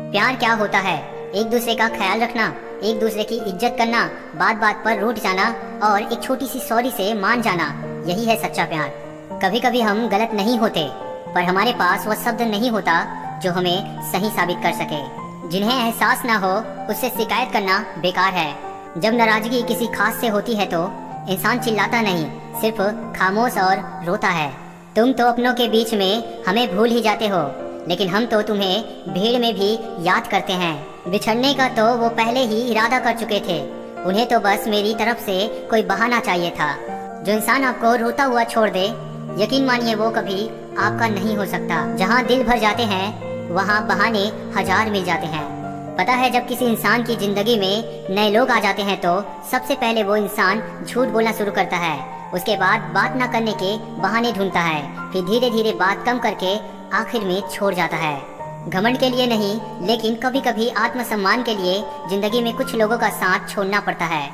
प्यार क्या होता है? एक दूसरे का ख्याल रखना, एक दूसरे की इज्जत करना, बात बात पर रूठ जाना और एक छोटी सी सॉरी से मान जाना, यही है सच्चा प्यार। कभी कभी हम गलत नहीं होते, पर हमारे पास वह शब्द नहीं होता जो हमें सही साबित कर सके। जिन्हें एहसास ना हो उससे शिकायत करना बेकार है। जब नाराजगी किसी खास से होती है तो इंसान चिल्लाता नहीं, सिर्फ खामोश और रोता है। तुम तो अपनों के बीच में हमें भूल ही जाते हो, लेकिन हम तो तुम्हें भीड़ में भी याद करते हैं। बिछड़ने का तो वो पहले ही इरादा कर चुके थे, उन्हें तो बस मेरी तरफ से कोई बहाना चाहिए था। जो इंसान आपको रोता हुआ छोड़ दे, यकीन मानिए वो कभी आपका नहीं हो सकता। जहाँ दिल भर जाते हैं वहाँ बहाने हजार मिल जाते हैं। पता है, जब किसी इंसान की जिंदगी में नए लोग आ जाते हैं तो सबसे पहले वो इंसान झूठ बोलना शुरू करता है। उसके बाद बात न करने के बहाने ढूंढता है, फिर धीरे धीरे बात कम करके आखिर में छोड़ जाता है। घमंड के लिए नहीं, लेकिन कभी कभी आत्मसम्मान के लिए जिंदगी में कुछ लोगों का साथ छोड़ना पड़ता है।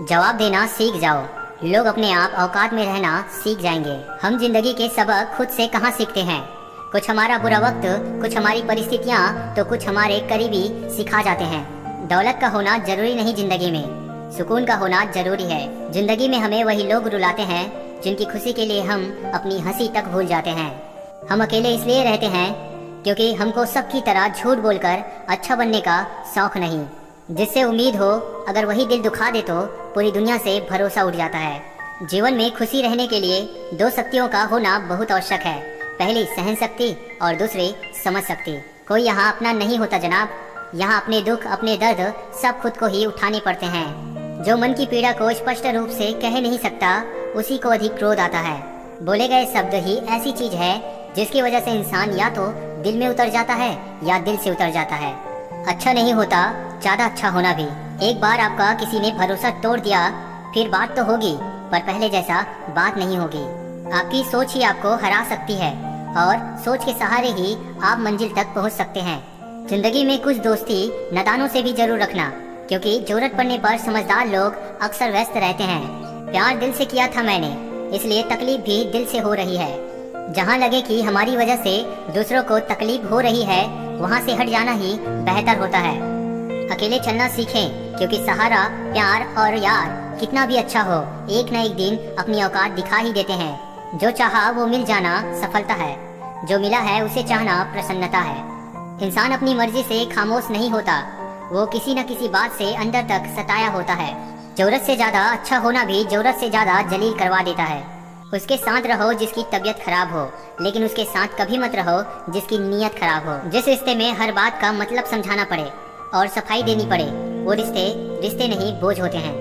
जवाब देना सीख जाओ, लोग अपने आप औकात में रहना सीख जाएंगे। हम जिंदगी के सबक खुद से कहाँ सीखते हैं? कुछ हमारा बुरा वक्त, कुछ हमारी परिस्थितियाँ, तो कुछ हमारे करीबी सिखा जाते हैं। दौलत का होना जरूरी नहीं, जिंदगी में सुकून का होना जरूरी है। जिंदगी में हमें वही लोग रुलाते हैं जिनकी खुशी के लिए हम अपनी हंसी तक भूल जाते हैं। हम अकेले इसलिए रहते हैं क्योंकि हमको सबकी तरह झूठ बोलकर अच्छा बनने का शौक नहीं। जिससे उम्मीद हो अगर वही दिल दुखा दे तो पूरी दुनिया से भरोसा उठ जाता है। जीवन में खुशी रहने के लिए दो शक्तियों का होना बहुत आवश्यक है। पहली सहन शक्ति और दूसरी समझ शक्ति। कोई यहाँ अपना नहीं होता जनाब, यहाँ अपने दुख, अपने दर्द सब खुद को ही उठाने पड़ते हैं। जो मन की पीड़ा को स्पष्ट रूप से कह नहीं सकता, उसी को अधिक क्रोध आता है। बोले गए शब्द ही ऐसी चीज है जिसकी वजह से इंसान या तो दिल में उतर जाता है या दिल से उतर जाता है। अच्छा नहीं होता ज्यादा अच्छा होना भी। एक बार आपका किसी ने भरोसा तोड़ दिया, फिर बात तो होगी, पर पहले जैसा बात नहीं होगी। आपकी सोच ही आपको हरा सकती है और सोच के सहारे ही आप मंजिल तक पहुंच सकते हैं। जिंदगी में कुछ दोस्ती नादानों से भी जरूर रखना, क्योंकि जरूरत पड़ने पर समझदार लोग अक्सर व्यस्त रहते हैं। प्यार दिल से किया था मैंने, इसलिए तकलीफ भी दिल से हो रही है। जहाँ लगे कि हमारी वजह से दूसरों को तकलीफ हो रही है, वहाँ से हट जाना ही बेहतर होता है। अकेले चलना सीखें, क्योंकि सहारा, प्यार और यार कितना भी अच्छा हो, एक न एक दिन अपनी औकात दिखा ही देते हैं। जो चाहा वो मिल जाना सफलता है, जो मिला है उसे चाहना प्रसन्नता है। इंसान अपनी मर्जी से खामोश नहीं होता, वो किसी न किसी बात से अंदर तक सताया होता है। जरूरत से ज्यादा अच्छा होना भी जरूरत से ज्यादा जलील करवा देता है। उसके साथ रहो जिसकी तबीयत खराब हो, लेकिन उसके साथ कभी मत रहो जिसकी नीयत खराब हो। जिस रिश्ते में हर बात का मतलब समझाना पड़े और सफाई देनी पड़े, वो रिश्ते रिश्ते नहीं बोझ होते हैं।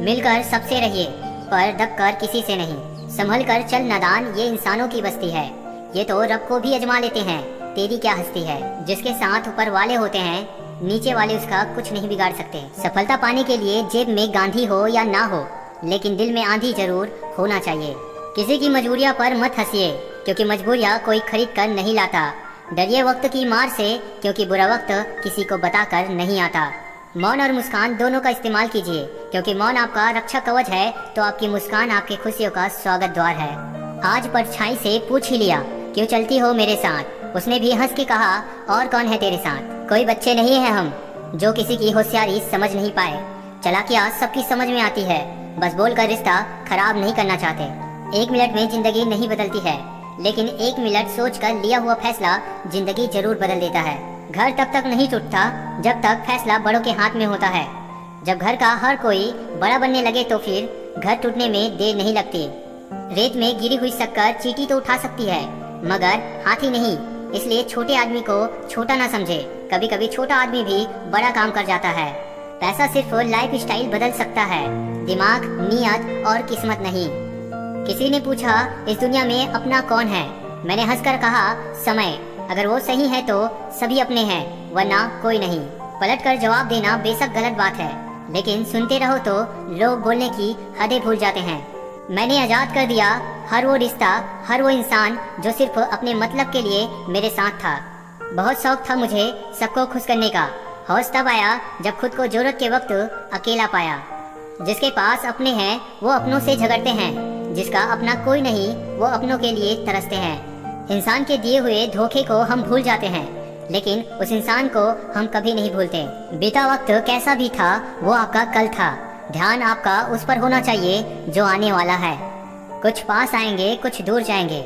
मिलकर सबसे रहिए, पर दबकर किसी से नहीं। संभल कर चल नादान, ये इंसानों की बस्ती है। ये तो रब को भी अजमा लेते हैं, तेरी क्या हस्ती है। जिसके साथ ऊपर वाले होते हैं, नीचे वाले उसका कुछ नहीं बिगाड़ सकते। सफलता पाने के लिए जेब में गांधी हो या ना हो, लेकिन दिल में आंधी जरूर होना चाहिए। किसी की मजबूरियां पर मत हंसिए, क्योंकि मजबूरियां कोई खरीद कर नहीं लाता। डरिए वक्त की मार से, क्योंकि बुरा वक्त किसी को बताकर नहीं आता। मौन और मुस्कान दोनों का इस्तेमाल कीजिए, क्योंकि मौन आपका रक्षा कवच है तो आपकी मुस्कान आपकी खुशियों का स्वागत द्वार है। आज परछाई से पूछ ही लिया, क्यों चलती हो मेरे साथ? उसने भी हंस के कहा, और कौन है तेरे साथ? कोई बच्चे नहीं है हम, जो किसी की होशियारी समझ नहीं पाए। चालाकियां सबकी समझ में आती है, बस बोलकर रिश्ता खराब नहीं करना चाहते। 1 मिनट में जिंदगी नहीं बदलती है, लेकिन 1 मिनट सोचकर लिया हुआ फैसला जिंदगी जरूर बदल देता है। घर तब तक नहीं टूटता जब तक फैसला बड़ों के हाथ में होता है। जब घर का हर कोई बड़ा बनने लगे तो फिर घर टूटने में देर नहीं लगती। रेत में गिरी हुई शक्कर चींटी तो उठा सकती है, मगर हाथी नहीं। इसलिए छोटे आदमी को छोटा ना समझे। कभी कभी छोटा आदमी भी बड़ा काम कर जाता है। पैसा सिर्फ लाइफ स्टाइल बदल सकता है, दिमाग, नीयत और किस्मत नहीं। किसी ने पूछा, इस दुनिया में अपना कौन है? मैंने हंसकर कहा, समय। अगर वो सही है तो सभी अपने हैं, वरना कोई नहीं। पलटकर जवाब देना बेशक गलत बात है, लेकिन सुनते रहो तो लोग बोलने की हदें भूल जाते हैं। मैंने आजाद कर दिया हर वो रिश्ता, हर वो इंसान जो सिर्फ अपने मतलब के लिए मेरे साथ था। बहुत शौक था मुझे सबको खुश करने का। होश तब आया जब खुद को जरूरत के वक्त अकेला पाया। जिसके पास अपने हैं वो अपनों से झगड़ते हैं, जिसका अपना कोई नहीं वो अपनों के लिए तरसते हैं। इंसान के दिए हुए धोखे को हम भूल जाते हैं, लेकिन उस इंसान को हम कभी नहीं भूलते। बीता वक्त कैसा भी था, वो आपका कल था। ध्यान आपका उस पर होना चाहिए जो आने वाला है। कुछ पास आएंगे, कुछ दूर जाएंगे।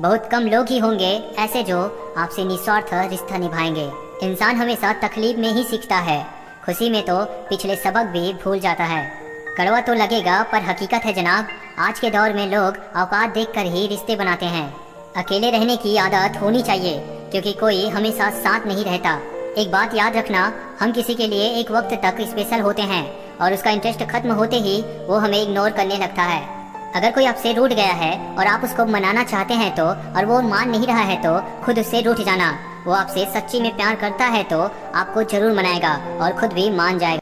बहुत कम लोग ही होंगे ऐसे जो आपसे निस्वार्थ रिश्ता निभाएंगे। इंसान हमेशा तकलीफ में ही सीखता है, खुशी में तो पिछले सबक भी भूल जाता है। कड़वा तो लगेगा पर हकीकत है जनाब, आज के दौर में लोग औकात देखकर ही रिश्ते बनाते हैं। अकेले रहने की आदत होनी चाहिए, क्योंकि कोई हमेशा साथ नहीं रहता। एक बात याद रखना, हम किसी के लिए एक वक्त तक स्पेशल होते हैं और उसका इंटरेस्ट खत्म होते ही वो हमें इग्नोर करने लगता है। अगर कोई आपसे रूठ गया है और आप उसको मनाना चाहते हैं तो, और वो मान नहीं रहा है तो खुद उससे रूठ जाना। वो आपसे सच्ची में प्यार करता है तो आपको जरूर मनाएगा और खुद भी मान जाएगा।